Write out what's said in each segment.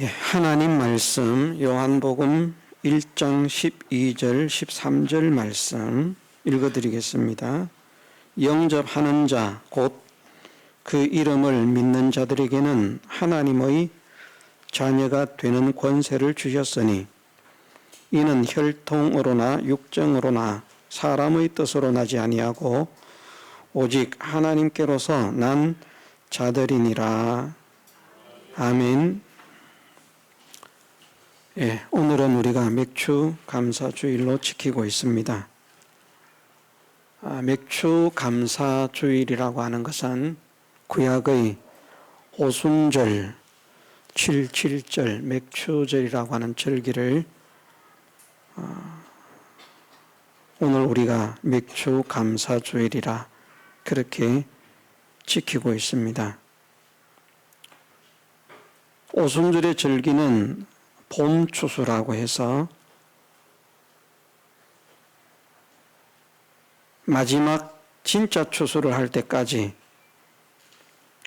하나님 말씀 요한복음 1장 12절 13절 말씀 읽어드리겠습니다. 영접하는 자 곧 그 이름을 믿는 자들에게는 하나님의 자녀가 되는 권세를 주셨으니 이는 혈통으로나 육정으로나 사람의 뜻으로 나지 아니하고 오직 하나님께로서 난 자들이니라. 아멘. 오늘은 우리가 맥주 감사주일로 지키고 있습니다. 맥주 감사주일이라고 하는 것은 구약의 오순절, 77절, 맥주절이라고 하는 절기를 오늘 우리가 맥주 감사주일이라 그렇게 지키고 있습니다. 오순절의 절기는 봄 추수라고 해서 마지막 진짜 추수를 할 때까지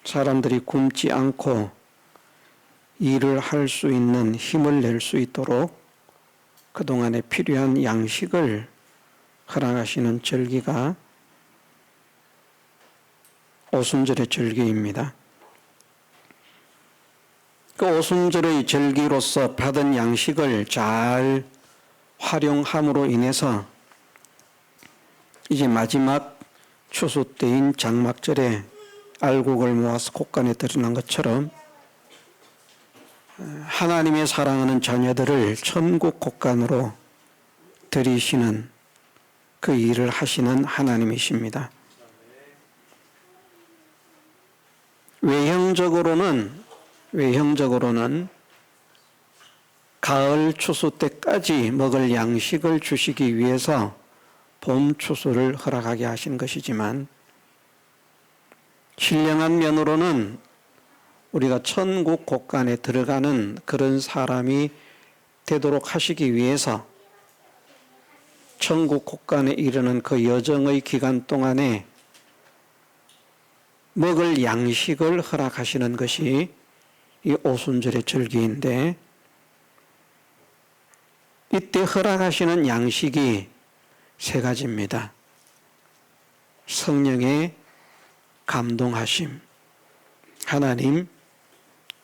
사람들이 굶지 않고 일을 할 수 있는 힘을 낼 수 있도록 그동안에 필요한 양식을 허락하시는 절기가 오순절의 절기입니다. 그 오순절의 절기로서 받은 양식을 잘 활용함으로 인해서 이제 마지막 추수 때인 장막절에 알곡을 모아서 곡간에 드러난 것처럼 하나님의 사랑하는 자녀들을 천국 곡간으로 들이시는 그 일을 하시는 하나님이십니다. 외형적으로는 가을 추수 때까지 먹을 양식을 주시기 위해서 봄 추수를 허락하게 하신 것이지만 신령한 면으로는 우리가 천국 곡간에 들어가는 그런 사람이 되도록 하시기 위해서 천국 곡간에 이르는 그 여정의 기간 동안에 먹을 양식을 허락하시는 것이 이 오순절의 절기인데 이때 허락하시는 양식이 세 가지입니다. 성령의 감동하심, 하나님,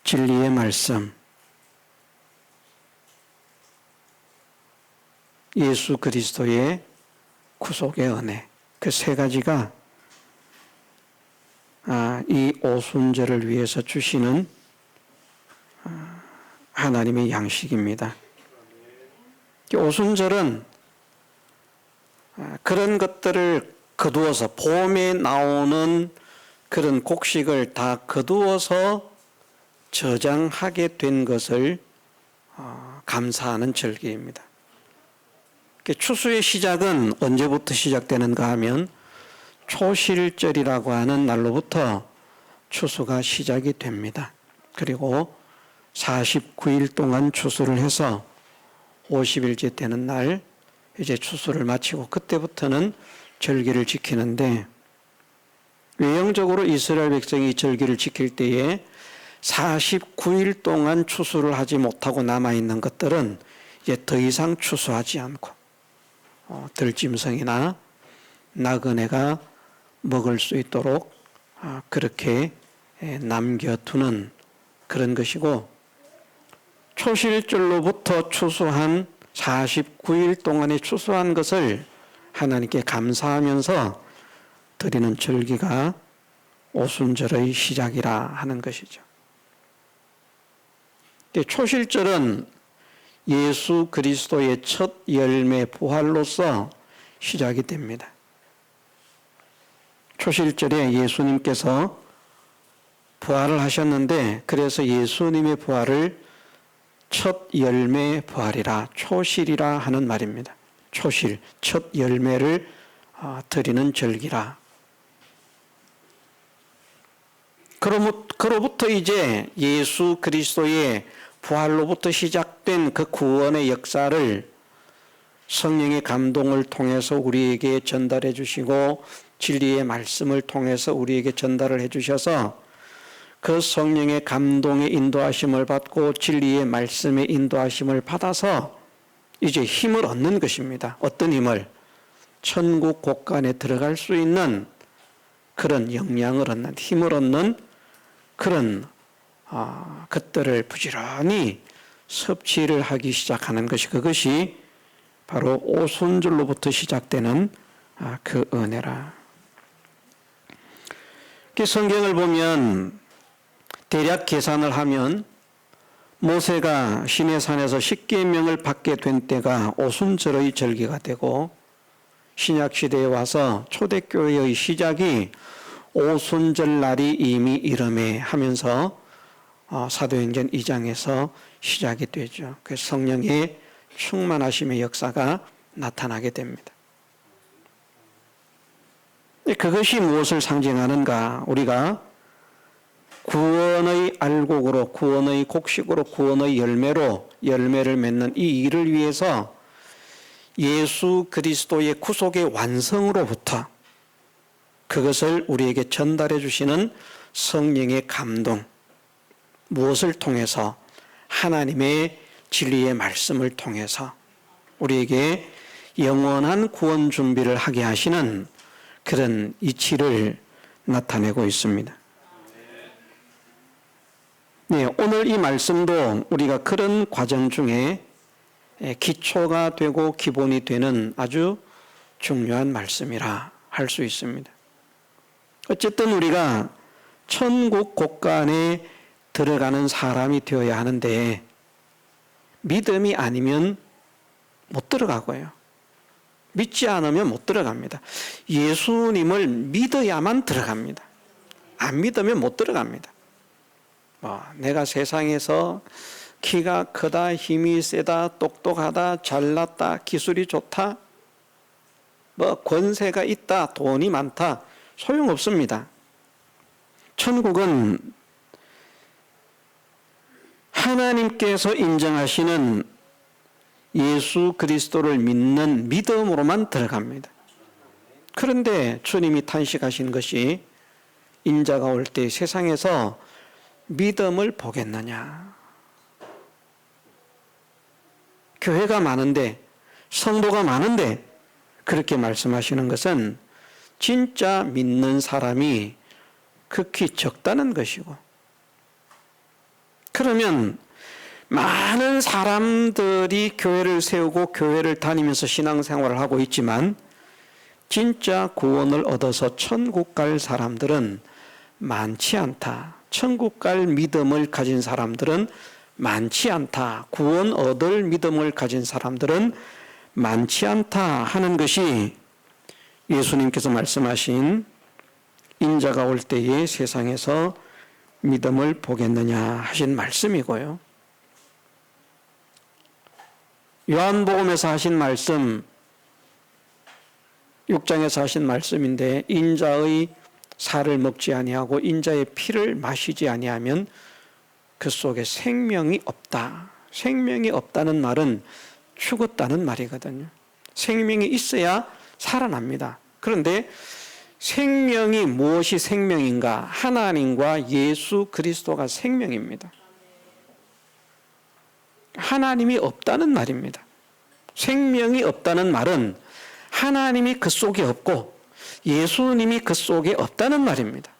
진리의 말씀, 예수 그리스도의 구속의 은혜, 그 세 가지가 이 오순절을 위해서 주시는 하나님의 양식입니다. 오순절은 그런 것들을 거두어서 봄에 나오는 그런 곡식을 다 거두어서 저장하게 된 것을 감사하는 절기입니다. 추수의 시작은 언제부터 시작되는가 하면 초실절이라고 하는 날로부터 추수가 시작이 됩니다. 그리고 49일 동안 추수를 해서 50일째 되는 날 이제 추수를 마치고 그때부터는 절기를 지키는데 외형적으로 이스라엘 백성이 이 절기를 지킬 때에 49일 동안 추수를 하지 못하고 남아있는 것들은 이제 더 이상 추수하지 않고 들짐승이나 나그네가 먹을 수 있도록 그렇게 남겨두는 그런 것이고 초실절로부터 추수한 49일 동안에 추수한 것을 하나님께 감사하면서 드리는 절기가 오순절의 시작이라 하는 것이죠. 초실절은 예수 그리스도의 첫 열매 부활로서 시작이 됩니다. 초실절에 예수님께서 부활을 하셨는데 그래서 예수님의 부활을 첫 열매 부활이라 초실이라 하는 말입니다. 초실, 첫 열매를 드리는 절기라. 그로부터 이제 예수 그리스도의 부활로부터 시작된 그 구원의 역사를 성령의 감동을 통해서 우리에게 전달해 주시고 진리의 말씀을 통해서 우리에게 전달을 해 주셔서 그 성령의 감동의 인도하심을 받고 진리의 말씀의 인도하심을 받아서 이제 힘을 얻는 것입니다. 어떤 힘을? 천국 곳간에 들어갈 수 있는 그런 영향을 얻는, 힘을 얻는 그런 것들을 부지런히 섭취를 하기 시작하는 것이, 그것이 바로 오순절로부터 시작되는 그 은혜라. 성경을 보면 대략 계산을 하면 모세가 시내산에서 십계명을 받게 된 때가 오순절의 절기가 되고, 신약시대에 와서 초대교회의 시작이 오순절 날이 이미 이름에 하면서 사도행전 2장에서 시작이 되죠. 그래서 성령의 충만하심의 역사가 나타나게 됩니다. 그것이 무엇을 상징하는가? 우리가 구원의 알곡으로, 구원의 곡식으로, 구원의 열매를 맺는 이 일을 위해서 예수 그리스도의 구속의 완성으로부터 그것을 우리에게 전달해 주시는 성령의 감동, 무엇을 통해서? 하나님의 진리의 말씀을 통해서 우리에게 영원한 구원 준비를 하게 하시는 그런 이치를 나타내고 있습니다. 네, 오늘 이 말씀도 우리가 그런 과정 중에 기초가 되고 기본이 되는 아주 중요한 말씀이라 할 수 있습니다. 어쨌든 우리가 천국 곳간에 들어가는 사람이 되어야 하는데 믿음이 아니면 못 들어가고요. 믿지 않으면 못 들어갑니다. 예수님을 믿어야만 들어갑니다. 안 믿으면 못 들어갑니다. 내가 세상에서 키가 크다, 힘이 세다, 똑똑하다, 잘났다, 기술이 좋다, 권세가 있다, 돈이 많다, 소용없습니다. 천국은 하나님께서 인정하시는 예수 그리스도를 믿는 믿음으로만 들어갑니다. 그런데 주님이 탄식하신 것이 인자가 올 때 세상에서 믿음을 보겠느냐. 교회가 많은데, 성도가 많은데 그렇게 말씀하시는 것은 진짜 믿는 사람이 극히 적다는 것이고, 그러면 많은 사람들이 교회를 세우고 교회를 다니면서 신앙생활을 하고 있지만 진짜 구원을 얻어서 천국 갈 사람들은 많지 않다. 천국 갈 믿음을 가진 사람들은 많지 않다. 구원 얻을 믿음을 가진 사람들은 많지 않다 하는 것이 예수님께서 말씀하신 인자가 올 때에 세상에서 믿음을 보겠느냐 하신 말씀이고요. 요한복음에서 하신 말씀, 6장에서 하신 말씀인데, 인자의 살을 먹지 아니하고 인자의 피를 마시지 아니하면 그 속에 생명이 없다. 생명이 없다는 말은 죽었다는 말이거든요. 생명이 있어야 살아납니다. 그런데 생명이 무엇이 생명인가? 하나님과 예수 그리스도가 생명입니다. 하나님이 없다는 말입니다. 생명이 없다는 말은 하나님이 그 속에 없고 예수님이 그 속에 없다는 말입니다.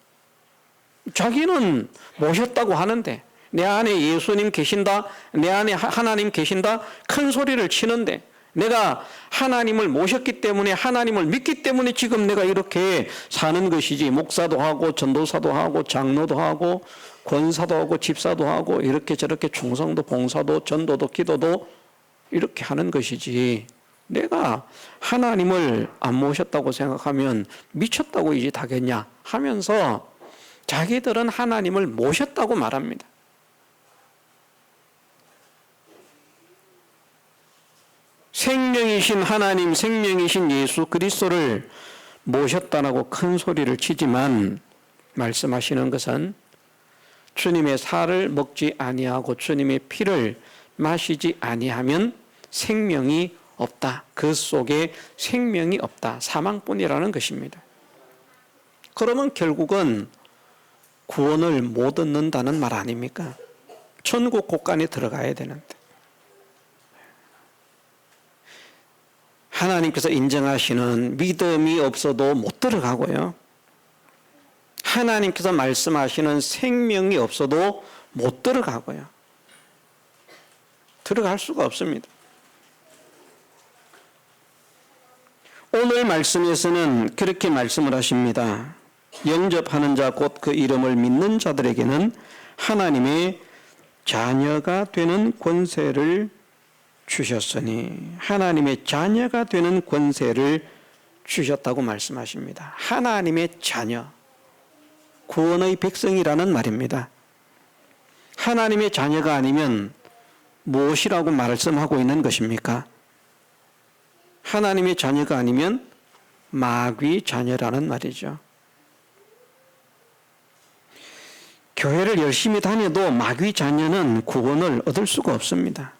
자기는 모셨다고 하는데, 내 안에 예수님 계신다, 내 안에 하나님 계신다, 큰 소리를 치는데, 내가 하나님을 모셨기 때문에, 하나님을 믿기 때문에 지금 내가 이렇게 사는 것이지, 목사도 하고 전도사도 하고 장로도 하고 권사도 하고 집사도 하고 이렇게 저렇게 충성도 봉사도 전도도 기도도 이렇게 하는 것이지, 내가 하나님을 안 모셨다고 생각하면 미쳤다고 이 짓 하겠냐 하면서 자기들은 하나님을 모셨다고 말합니다. 생명이신 하나님, 생명이신 예수 그리스도를 모셨다라고 큰 소리를 치지만 말씀하시는 것은 주님의 살을 먹지 아니하고 주님의 피를 마시지 아니하면 생명이 없다. 그 속에 생명이 없다. 사망뿐이라는 것입니다. 그러면 결국은 구원을 못 얻는다는 말 아닙니까? 천국 곳간에 들어가야 되는데. 하나님께서 인정하시는 믿음이 없어도 못 들어가고요. 하나님께서 말씀하시는 생명이 없어도 못 들어가고요. 들어갈 수가 없습니다. 오늘 말씀에서는 그렇게 말씀을 하십니다. 영접하는 자 곧 그 이름을 믿는 자들에게는 하나님의 자녀가 되는 권세를 주셨으니, 하나님의 자녀가 되는 권세를 주셨다고 말씀하십니다. 하나님의 자녀, 구원의 백성이라는 말입니다. 하나님의 자녀가 아니면 무엇이라고 말씀하고 있는 것입니까? 하나님의 자녀가 아니면 마귀 자녀라는 말이죠. 교회를 열심히 다녀도 마귀 자녀는 구원을 얻을 수가 없습니다.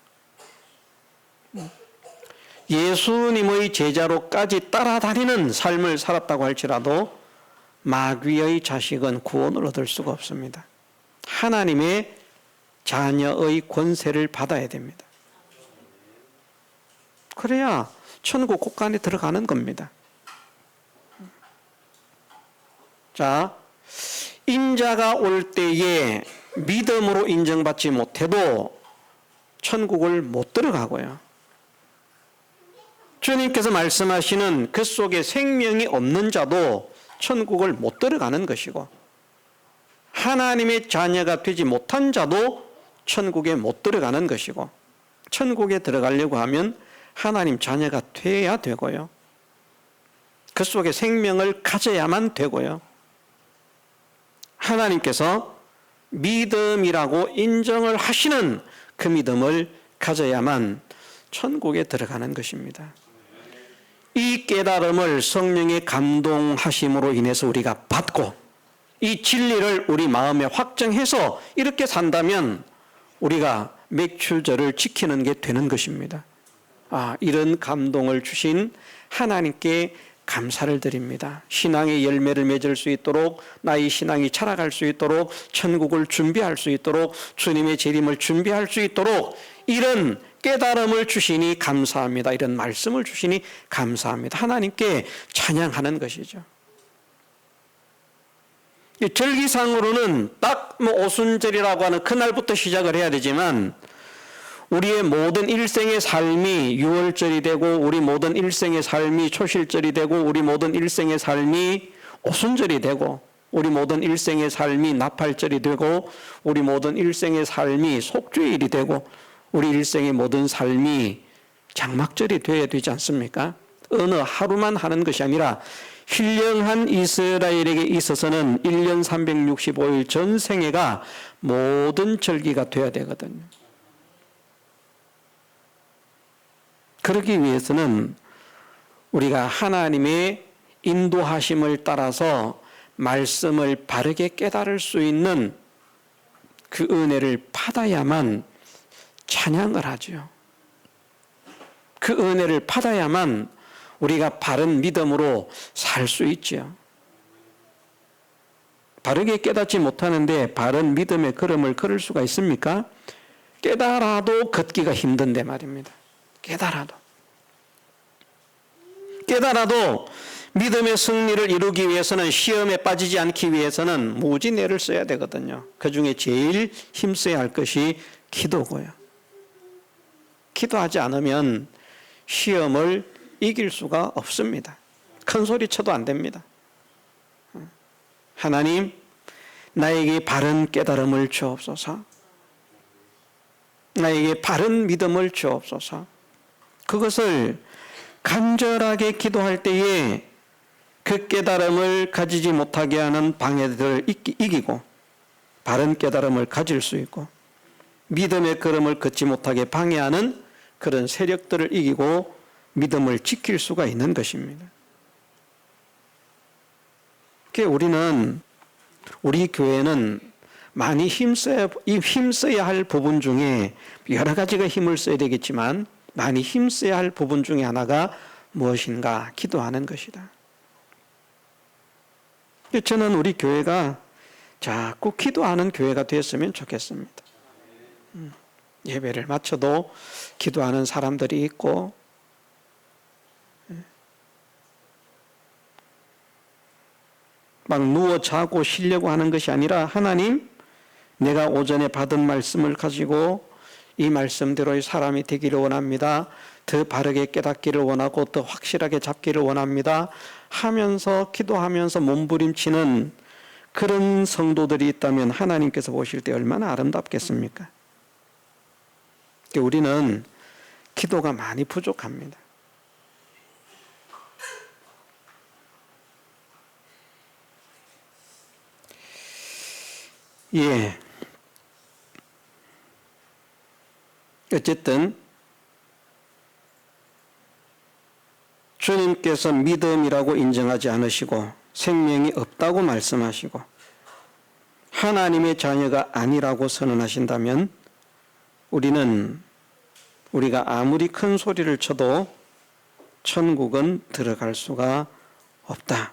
예수님의 제자로까지 따라다니는 삶을 살았다고 할지라도 마귀의 자식은 구원을 얻을 수가 없습니다. 하나님의 자녀의 권세를 받아야 됩니다. 그래야 천국 곳간에 들어가는 겁니다. 자, 인자가 올 때에 믿음으로 인정받지 못해도 천국을 못 들어가고요. 주님께서 말씀하시는 그 속에 생명이 없는 자도 천국을 못 들어가는 것이고, 하나님의 자녀가 되지 못한 자도 천국에 못 들어가는 것이고, 천국에 들어가려고 하면 하나님 자녀가 돼야 되고요. 그 속에 생명을 가져야만 되고요. 하나님께서 믿음이라고 인정을 하시는 그 믿음을 가져야만 천국에 들어가는 것입니다. 이 깨달음을 성령의 감동하심으로 인해서 우리가 받고 이 진리를 우리 마음에 확정해서 이렇게 산다면 우리가 맥추절을 지키는 게 되는 것입니다. 이런 감동을 주신 하나님께 감사를 드립니다. 신앙의 열매를 맺을 수 있도록, 나의 신앙이 자라갈 수 있도록, 천국을 준비할 수 있도록, 주님의 재림을 준비할 수 있도록 이런 깨달음을 주시니 감사합니다. 이런 말씀을 주시니 감사합니다. 하나님께 찬양하는 것이죠. 절기상으로는 딱 오순절이라고 하는 그날부터 시작을 해야 되지만, 우리의 모든 일생의 삶이 유월절이 되고, 우리 모든 일생의 삶이 초실절이 되고, 우리 모든 일생의 삶이 오순절이 되고, 우리 모든 일생의 삶이 나팔절이 되고, 우리 모든 일생의 삶이 속죄일이 되고, 우리 일생의 모든 삶이 장막절이 되어야 되지 않습니까? 어느 하루만 하는 것이 아니라 신령한 이스라엘에게 있어서는 1년 365일 전생애가 모든 절기가 되어야 되거든요. 그러기 위해서는 우리가 하나님의 인도하심을 따라서 말씀을 바르게 깨달을 수 있는 그 은혜를 받아야만 찬양을 하죠. 그 은혜를 받아야만 우리가 바른 믿음으로 살 수 있죠. 바르게 깨닫지 못하는데 바른 믿음의 걸음을 걸을 수가 있습니까? 깨달아도 걷기가 힘든데 말입니다. 깨달아도 믿음의 승리를 이루기 위해서는, 시험에 빠지지 않기 위해서는 무지내를 써야 되거든요. 그 중에 제일 힘써야 할 것이 기도고요. 기도하지 않으면 시험을 이길 수가 없습니다. 큰 소리 쳐도 안 됩니다. 하나님, 나에게 바른 깨달음을 주옵소서. 나에게 바른 믿음을 주옵소서. 그것을 간절하게 기도할 때에 그 깨달음을 가지지 못하게 하는 방해들을 이기고 바른 깨달음을 가질 수 있고, 믿음의 걸음을 걷지 못하게 방해하는 그런 세력들을 이기고 믿음을 지킬 수가 있는 것입니다. 우리 교회는 많이 힘써야 할 부분 중에 여러 가지가 힘을 써야 되겠지만, 많이 힘써야 할 부분 중에 하나가 무엇인가? 기도하는 것이다. 저는 우리 교회가 자꾸 기도하는 교회가 됐으면 좋겠습니다. 예배를 마쳐도 기도하는 사람들이 있고, 막 누워 자고 쉬려고 하는 것이 아니라, 하나님, 내가 오전에 받은 말씀을 가지고 이 말씀대로의 사람이 되기를 원합니다. 더 바르게 깨닫기를 원하고 더 확실하게 잡기를 원합니다 하면서 기도하면서 몸부림치는 그런 성도들이 있다면 하나님께서 보실 때 얼마나 아름답겠습니까? 우리는 기도가 많이 부족합니다. 예. 어쨌든 주님께서 믿음이라고 인정하지 않으시고 생명이 없다고 말씀하시고 하나님의 자녀가 아니라고 선언하신다면 우리가 아무리 큰 소리를 쳐도 천국은 들어갈 수가 없다.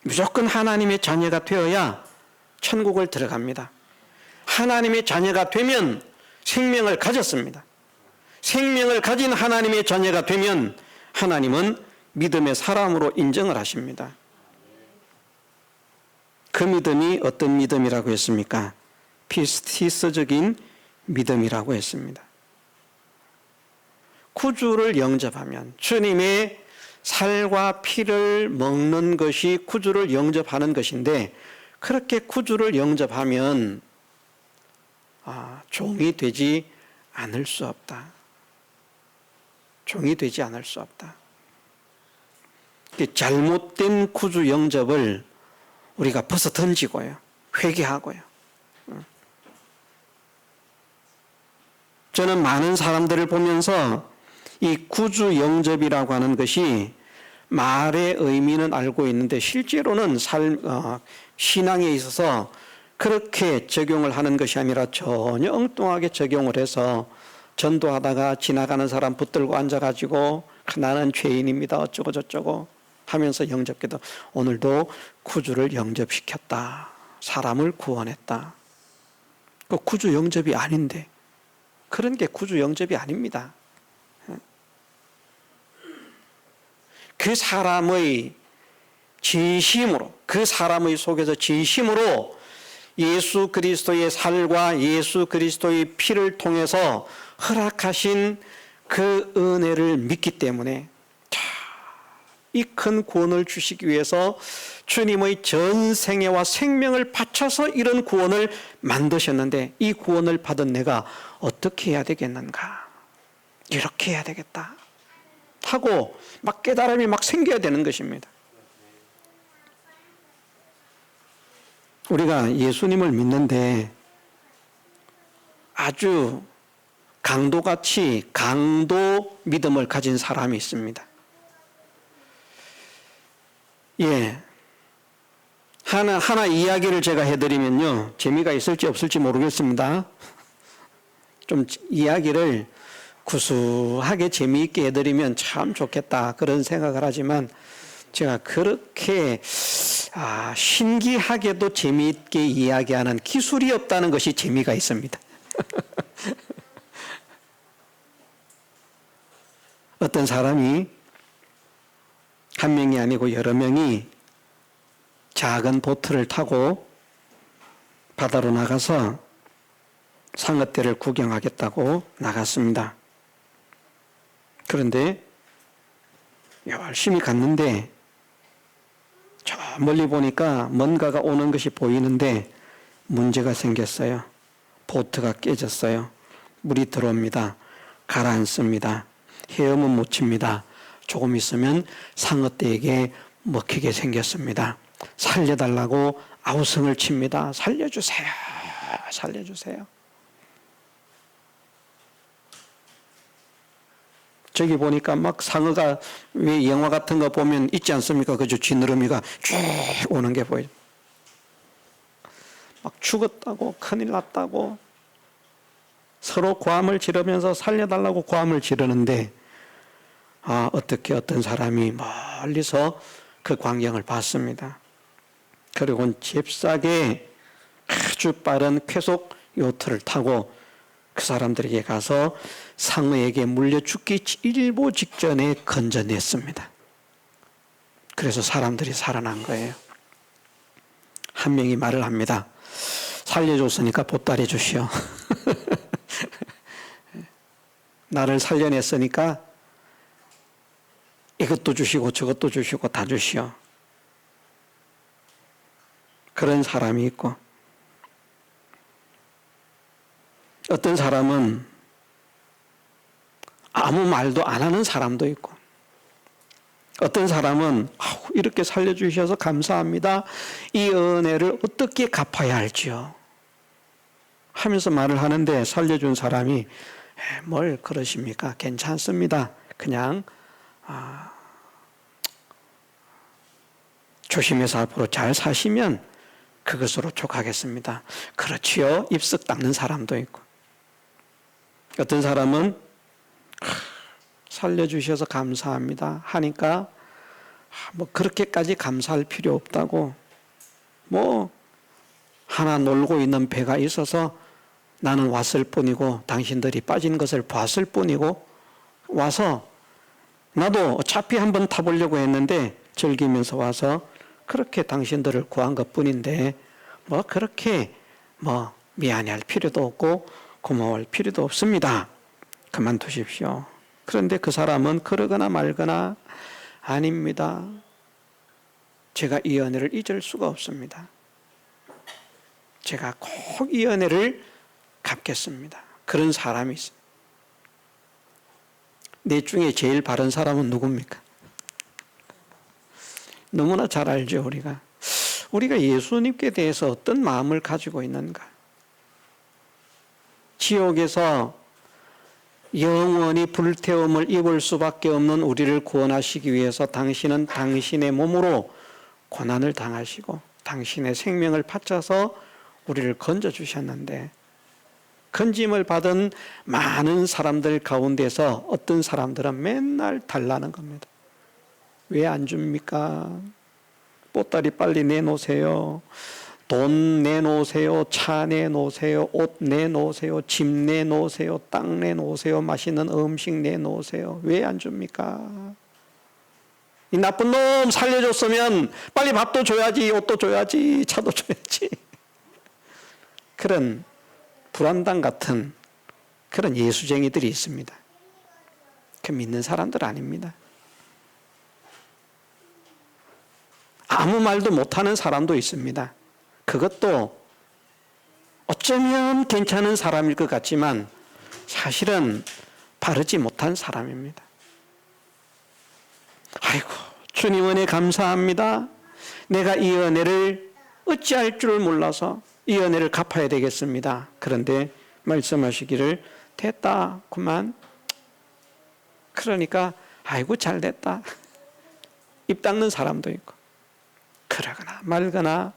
무조건 하나님의 자녀가 되어야 천국을 들어갑니다. 하나님의 자녀가 되면 생명을 가졌습니다. 생명을 가진 하나님의 자녀가 되면 하나님은 믿음의 사람으로 인정을 하십니다. 그 믿음이 어떤 믿음이라고 했습니까? 피스티스적인 믿음이라고 했습니다. 구주를 영접하면, 주님의 살과 피를 먹는 것이 구주를 영접하는 것인데, 그렇게 구주를 영접하면 종이 되지 않을 수 없다. 종이 되지 않을 수 없다. 잘못된 구주 영접을 우리가 벗어 던지고요, 회개하고요. 저는 많은 사람들을 보면서 이 구주 영접이라고 하는 것이 말의 의미는 알고 있는데 실제로는 신앙에 있어서 그렇게 적용을 하는 것이 아니라 전혀 엉뚱하게 적용을 해서 전도하다가 지나가는 사람 붙들고 앉아가지고 나는 죄인입니다 어쩌고 저쩌고 하면서 영접기도, 오늘도 구주를 영접시켰다, 사람을 구원했다. 그 구주 영접이 아닌데, 그런 게 구주 영접이 아닙니다. 그 사람의 진심으로, 그 사람의 속에서 진심으로 예수 그리스도의 살과 예수 그리스도의 피를 통해서 허락하신 그 은혜를 믿기 때문에 이 큰 구원을 주시기 위해서 주님의 전 생애와 생명을 바쳐서 이런 구원을 만드셨는데, 이 구원을 받은 내가 어떻게 해야 되겠는가, 이렇게 해야 되겠다 하고 막 깨달음이 막 생겨야 되는 것입니다. 우리가 예수님을 믿는데 아주 강도같이 강도 믿음을 가진 사람이 있습니다. 예. 하나 이야기를 제가 해드리면요, 재미가 있을지 없을지 모르겠습니다. 좀 이야기를 구수하게 재미있게 해드리면 참 좋겠다, 그런 생각을 하지만 제가 그렇게 신기하게도 재미있게 이야기하는 기술이 없다는 것이 재미가 있습니다. 어떤 사람이 한 명이 아니고 여러 명이 작은 보트를 타고 바다로 나가서 상어떼를 구경하겠다고 나갔습니다. 그런데 열심히 갔는데 저 멀리 보니까 뭔가가 오는 것이 보이는데 문제가 생겼어요. 보트가 깨졌어요. 물이 들어옵니다. 가라앉습니다. 헤엄은 못 칩니다. 조금 있으면 상어떼에게 먹히게 생겼습니다. 살려달라고 아우성을 칩니다. 살려주세요. 살려주세요. 저기 보니까 막 상어가, 왜 영화 같은 거 보면 있지 않습니까? 그저 쥐누르미가 쭉 오는 게 보여요. 막 죽었다고, 큰일 났다고 서로 고함을 지르면서 살려달라고 고함을 지르는데, 어떻게 어떤 사람이 멀리서 그 광경을 봤습니다. 그리고 잽싸게 아주 빠른 쾌속 요트를 타고 그 사람들에게 가서 상어에게 물려 죽기 일보 직전에 건져냈습니다. 그래서 사람들이 살아난 거예요. 한 명이 말을 합니다. 살려줬으니까 보따리 주시오. 나를 살려냈으니까 이것도 주시고 저것도 주시고 다 주시오. 그런 사람이 있고, 어떤 사람은 아무 말도 안 하는 사람도 있고, 어떤 사람은 이렇게 살려주셔서 감사합니다. 이 은혜를 어떻게 갚아야 할지요 하면서 말을 하는데, 살려준 사람이 뭘 그러십니까? 괜찮습니다. 그냥 조심해서 앞으로 잘 사시면 그것으로 족하겠습니다. 그렇지요. 입쓱 닦는 사람도 있고, 어떤 사람은 살려주셔서 감사합니다 하니까 뭐 그렇게까지 감사할 필요 없다고, 뭐 하나 놀고 있는 배가 있어서 나는 왔을 뿐이고 당신들이 빠진 것을 봤을 뿐이고, 와서 나도 어차피 한번 타보려고 했는데 즐기면서 와서 그렇게 당신들을 구한 것뿐인데 뭐 그렇게 뭐 미안해할 필요도 없고 고마워할 필요도 없습니다. 그만두십시오. 그런데 그 사람은 그러거나 말거나, 아닙니다. 제가 이 은혜를 잊을 수가 없습니다. 제가 꼭 이 은혜를 갚겠습니다. 그런 사람이 있습니다. 내 중에 제일 바른 사람은 누굽니까? 너무나 잘 알죠. 우리가 예수님께 대해서 어떤 마음을 가지고 있는가? 지옥에서 영원히 불태움을 입을 수밖에 없는 우리를 구원하시기 위해서 당신은 당신의 몸으로 고난을 당하시고 당신의 생명을 바쳐서 우리를 건져주셨는데, 건짐을 받은 많은 사람들 가운데서 어떤 사람들은 맨날 달라는 겁니다. 왜 안 줍니까? 보따리 빨리 내놓으세요. 돈 내놓으세요. 차 내놓으세요. 옷 내놓으세요. 집 내놓으세요. 땅 내놓으세요. 맛있는 음식 내놓으세요. 왜 안 줍니까? 이 나쁜 놈 살려줬으면 빨리 밥도 줘야지, 옷도 줘야지, 차도 줘야지. 그런 불안당 같은 그런 예수쟁이들이 있습니다. 그 믿는 사람들 아닙니다. 아무 말도 못하는 사람도 있습니다. 그것도 어쩌면 괜찮은 사람일 것 같지만 사실은 바르지 못한 사람입니다. 아이고, 주님 은혜 감사합니다. 내가 이 은혜를 어찌할 줄 몰라서 이 은혜를 갚아야 되겠습니다. 그런데 말씀하시기를 됐다 그만. 그러니까 아이고 잘됐다. 입 닦는 사람도 있고, 그러거나 말거나,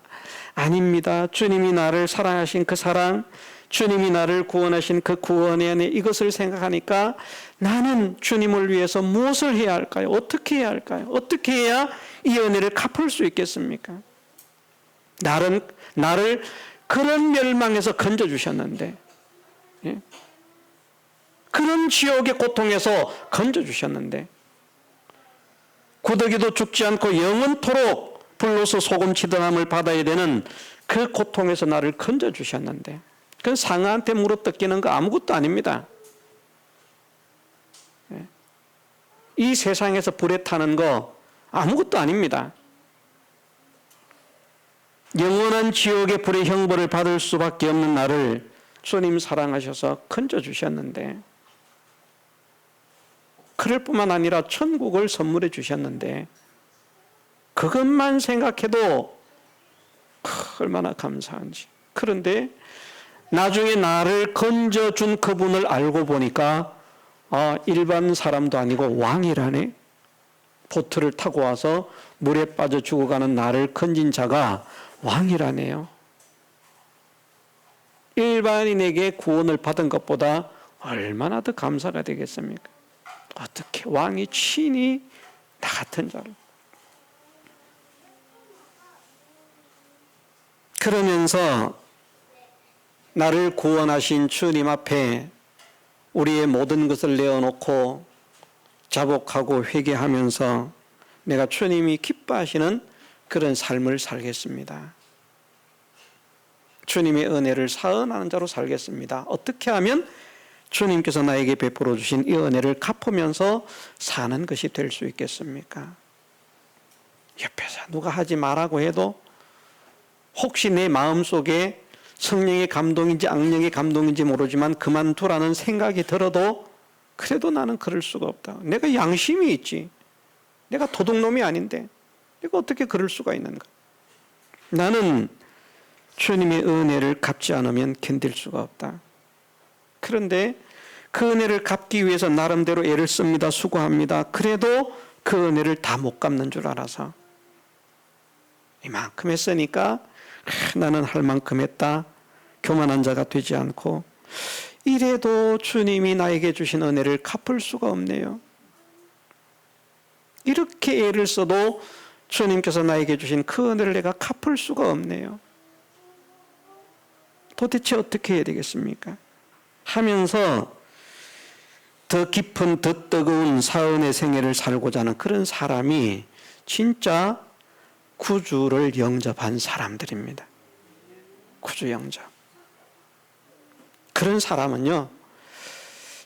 아닙니다. 주님이 나를 사랑하신 그 사랑, 주님이 나를 구원하신 그 구원의 은혜, 이것을 생각하니까 나는 주님을 위해서 무엇을 해야 할까요? 어떻게 해야 할까요? 어떻게 해야 이 은혜를 갚을 수 있겠습니까? 나를 그런 멸망에서 건져주셨는데, 예? 그런 지옥의 고통에서 건져주셨는데, 구더기도 죽지 않고 영원토록 불로서 소금 치던함을 받아야 되는 그 고통에서 나를 건져주셨는데, 그건 상어한테 물어뜯기는 거 아무것도 아닙니다. 예? 이 세상에서 불에 타는 거 아무것도 아닙니다. 영원한 지옥의 불의 형벌을 받을 수밖에 없는 나를 주님 사랑하셔서 건져주셨는데, 그럴 뿐만 아니라 천국을 선물해 주셨는데, 그것만 생각해도 얼마나 감사한지. 그런데 나중에 나를 건져준 그분을 알고 보니까 일반 사람도 아니고 왕이라네. 보트를 타고 와서 물에 빠져 죽어가는 나를 건진 자가 왕이라네요. 일반인에게 구원을 받은 것보다 얼마나 더 감사가 되겠습니까? 어떻게 왕이 친히 나 같은 자를. 그러면서 나를 구원하신 주님 앞에 우리의 모든 것을 내어놓고 자복하고 회개하면서 내가 주님이 기뻐하시는 그런 삶을 살겠습니다. 주님의 은혜를 사은하는 자로 살겠습니다. 어떻게 하면 주님께서 나에게 베풀어 주신 이 은혜를 갚으면서 사는 것이 될 수 있겠습니까? 옆에서 누가 하지 말라고 해도 혹시 내 마음속에 성령의 감동인지 악령의 감동인지 모르지만 그만두라는 생각이 들어도 그래도 나는 그럴 수가 없다. 내가 양심이 있지. 내가 도둑놈이 아닌데 내가 어떻게 그럴 수가 있는가? 나는 주님의 은혜를 갚지 않으면 견딜 수가 없다. 그런데 그 은혜를 갚기 위해서 나름대로 애를 씁니다. 수고합니다. 그래도 그 은혜를 다 못 갚는 줄 알아서 이만큼 했으니까 나는 할 만큼 했다. 교만한 자가 되지 않고 이래도 주님이 나에게 주신 은혜를 갚을 수가 없네요. 이렇게 애를 써도 주님께서 나에게 주신 그 은혜를 내가 갚을 수가 없네요. 도대체 어떻게 해야 되겠습니까? 하면서 더 깊은 더 뜨거운 사은의 생애를 살고자 하는 그런 사람이 진짜 구주를 영접한 사람들입니다. 구주 영접. 그런 사람은요,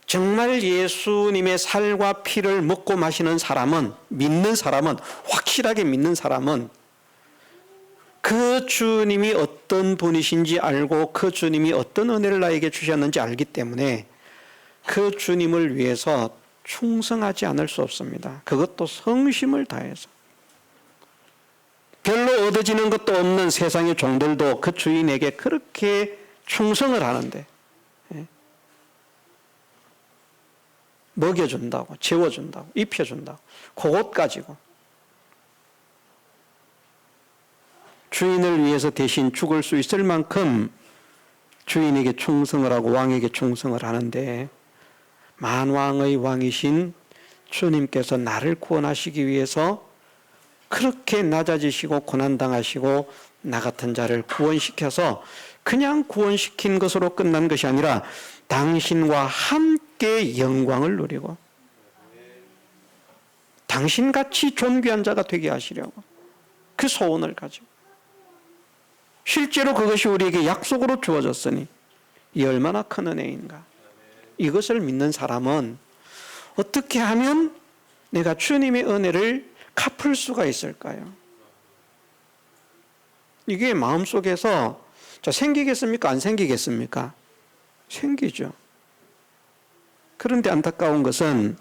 정말 예수님의 살과 피를 먹고 마시는 사람은, 믿는 사람은, 확실하게 믿는 사람은 그 주님이 어떤 분이신지 알고 그 주님이 어떤 은혜를 나에게 주셨는지 알기 때문에 그 주님을 위해서 충성하지 않을 수 없습니다. 그것도 성심을 다해서. 별로 얻어지는 것도 없는 세상의 종들도 그 주인에게 그렇게 충성을 하는데 먹여준다고, 재워준다고, 입혀준다고, 그것 가지고 주인을 위해서 대신 죽을 수 있을 만큼 주인에게 충성을 하고 왕에게 충성을 하는데 만왕의 왕이신 주님께서 나를 구원하시기 위해서 그렇게 낮아지시고 고난당하시고 나 같은 자를 구원시켜서 그냥 구원시킨 것으로 끝난 것이 아니라 당신과 함께 영광을 누리고 당신같이 존귀한 자가 되게 하시려고 그 소원을 가지고 실제로 그것이 우리에게 약속으로 주어졌으니 이 얼마나 큰 은혜인가. 이것을 믿는 사람은 어떻게 하면 내가 주님의 은혜를 갚을 수가 있을까요? 이게 마음속에서 생기겠습니까? 안 생기겠습니까? 생기죠. 그런데 안타까운 것은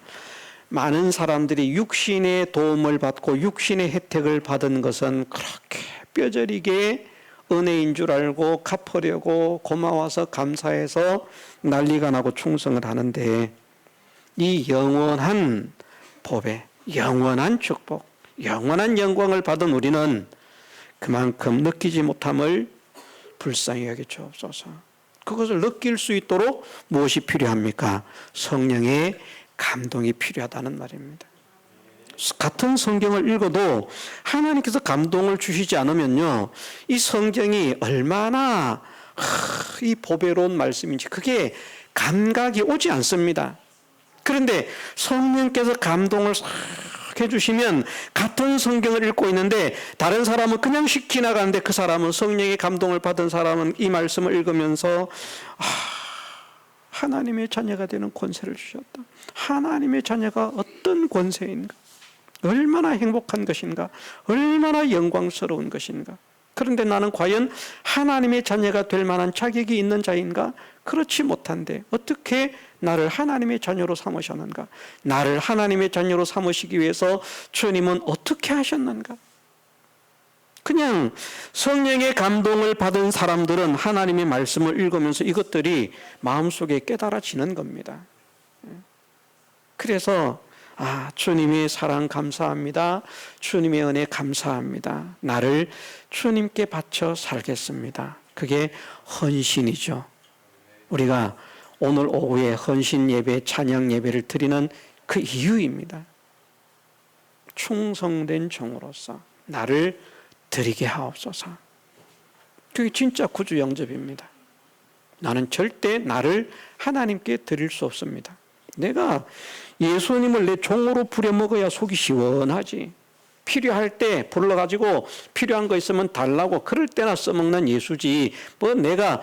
많은 사람들이 육신의 도움을 받고 육신의 혜택을 받은 것은 그렇게 뼈저리게 은혜인 줄 알고 갚으려고 고마워서 감사해서 난리가 나고 충성을 하는데 이 영원한 법에 영원한 축복, 영원한 영광을 받은 우리는 그만큼 느끼지 못함을 불쌍히 여겨 주옵소서. 그것을 느낄 수 있도록 무엇이 필요합니까? 성령의 감동이 필요하다는 말입니다. 같은 성경을 읽어도 하나님께서 감동을 주시지 않으면요, 이 성경이 얼마나 이 보배로운 말씀인지 그게 감각이 오지 않습니다. 그런데 성령께서 감동을 싹 해주시면 같은 성경을 읽고 있는데 다른 사람은 그냥 씩 지나가는데 그 사람은 성령의 감동을 받은 사람은 이 말씀을 읽으면서 하나님의 자녀가 되는 권세를 주셨다. 하나님의 자녀가 어떤 권세인가? 얼마나 행복한 것인가? 얼마나 영광스러운 것인가? 그런데 나는 과연 하나님의 자녀가 될 만한 자격이 있는 자인가? 그렇지 못한데 어떻게 나를 하나님의 자녀로 삼으셨는가? 나를 하나님의 자녀로 삼으시기 위해서 주님은 어떻게 하셨는가? 그냥 성령의 감동을 받은 사람들은 하나님의 말씀을 읽으면서 이것들이 마음속에 깨달아지는 겁니다. 그래서 주님의 사랑 감사합니다. 주님의 은혜 감사합니다. 나를 주님께 바쳐 살겠습니다. 그게 헌신이죠. 우리가 오늘 오후에 헌신 예배, 찬양 예배를 드리는 그 이유입니다. 충성된 종으로서 나를 드리게 하옵소서. 그게 진짜 구주 영접입니다. 나는 절대 나를 하나님께 드릴 수 없습니다. 내가 예수님을 내 종으로 부려먹어야 속이 시원하지. 필요할 때 불러가지고 필요한 거 있으면 달라고 그럴 때나 써먹는 예수지, 뭐 내가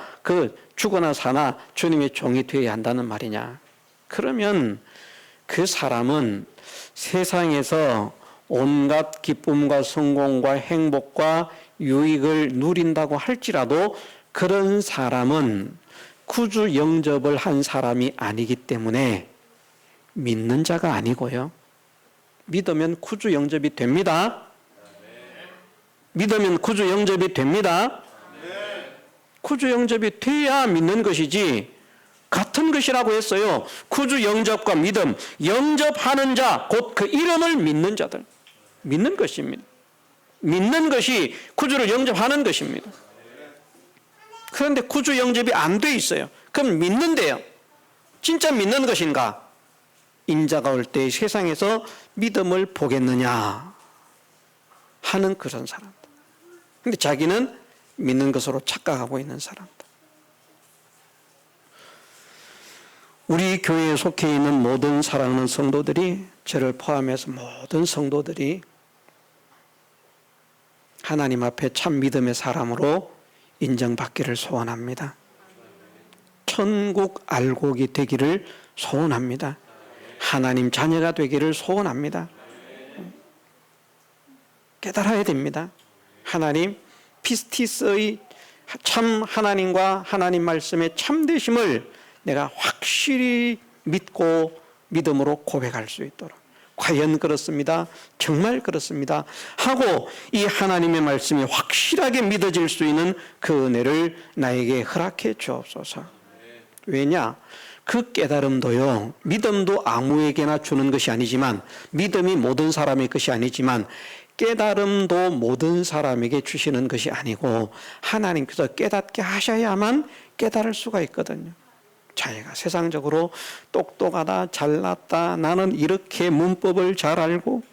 죽거나 사나 주님의 종이 되어야 한다는 말이냐. 그러면 그 사람은 세상에서 온갖 기쁨과 성공과 행복과 유익을 누린다고 할지라도 그런 사람은 구주 영접을 한 사람이 아니기 때문에 믿는 자가 아니고요. 믿으면 구주 영접이 됩니다. 믿으면 구주 영접이 됩니다. 구주 영접이 돼야 믿는 것이지, 같은 것이라고 했어요. 구주 영접과 믿음, 영접하는 자, 곧 그 이름을 믿는 자들, 믿는 것입니다. 믿는 것이 구주를 영접하는 것입니다. 그런데 구주 영접이 안 돼 있어요. 그럼 믿는데요, 진짜 믿는 것인가? 인자가 올 때 세상에서 믿음을 보겠느냐 하는 그런 사람들. 근데 자기는 믿는 것으로 착각하고 있는 사람들. 우리 교회에 속해 있는 모든 사랑하는 성도들이, 저를 포함해서 모든 성도들이 하나님 앞에 참 믿음의 사람으로 인정받기를 소원합니다. 천국 알곡이 되기를 소원합니다. 하나님 자녀가 되기를 소원합니다. 깨달아야 됩니다. 하나님 피스티스의 참 하나님과 하나님 말씀의 참되심을 내가 확실히 믿고 믿음으로 고백할 수 있도록, 과연 그렇습니다, 정말 그렇습니다 하고 이 하나님의 말씀이 확실하게 믿어질 수 있는 그 은혜를 나에게 허락해 주옵소서. 왜냐? 그 깨달음도요, 믿음도 아무에게나 주는 것이 아니지만, 믿음이 모든 사람의 것이 아니지만, 깨달음도 모든 사람에게 주시는 것이 아니고 하나님께서 깨닫게 하셔야만 깨달을 수가 있거든요. 자기가 세상적으로 똑똑하다, 잘났다, 나는 이렇게 문법을 잘 알고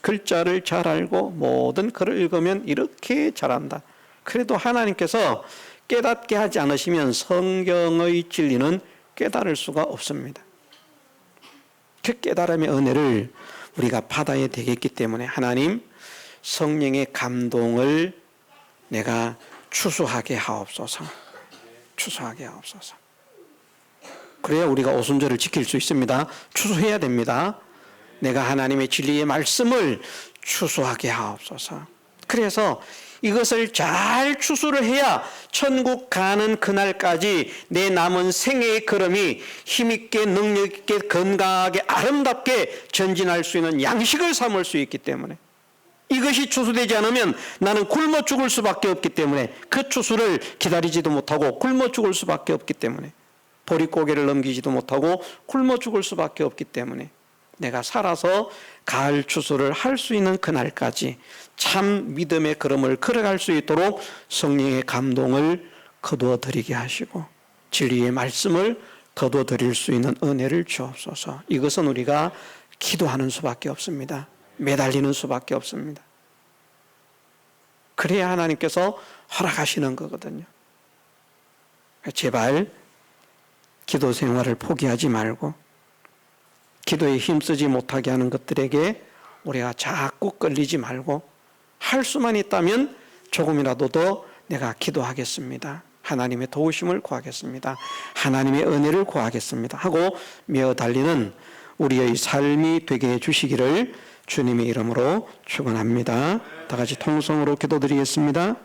글자를 잘 알고 모든 글을 읽으면 이렇게 잘한다, 그래도 하나님께서 깨닫게 하지 않으시면 성경의 진리는 깨달을 수가 없습니다. 그 깨달음의 은혜를 우리가 받아야 되겠기 때문에 하나님 성령의 감동을 내가 추수하게 하옵소서. 추수하게 하옵소서. 그래야 우리가 오순절을 지킬 수 있습니다. 추수해야 됩니다. 내가 하나님의 진리의 말씀을 추수하게 하옵소서. 그래서 이것을 잘 추수를 해야 천국 가는 그날까지 내 남은 생애의 걸음이 힘있게, 능력있게, 건강하게, 아름답게 전진할 수 있는 양식을 삼을 수 있기 때문에, 이것이 추수되지 않으면 나는 굶어 죽을 수밖에 없기 때문에, 그 추수를 기다리지도 못하고 굶어 죽을 수밖에 없기 때문에, 보릿고개를 넘기지도 못하고 굶어 죽을 수밖에 없기 때문에, 내가 살아서 가을 추수를 할 수 있는 그날까지 참 믿음의 걸음을 걸어갈 수 있도록 성령의 감동을 거두어 드리게 하시고 진리의 말씀을 거두어 드릴 수 있는 은혜를 주옵소서. 이것은 우리가 기도하는 수밖에 없습니다. 매달리는 수밖에 없습니다. 그래야 하나님께서 허락하시는 거거든요. 제발 기도 생활을 포기하지 말고 기도에 힘쓰지 못하게 하는 것들에게 우리가 자꾸 끌리지 말고, 할 수만 있다면 조금이라도 더 내가 기도하겠습니다, 하나님의 도우심을 구하겠습니다, 하나님의 은혜를 구하겠습니다 하고 메어 달리는 우리의 삶이 되게 해주시기를 주님의 이름으로 축원합니다. 다 같이 통성으로 기도드리겠습니다.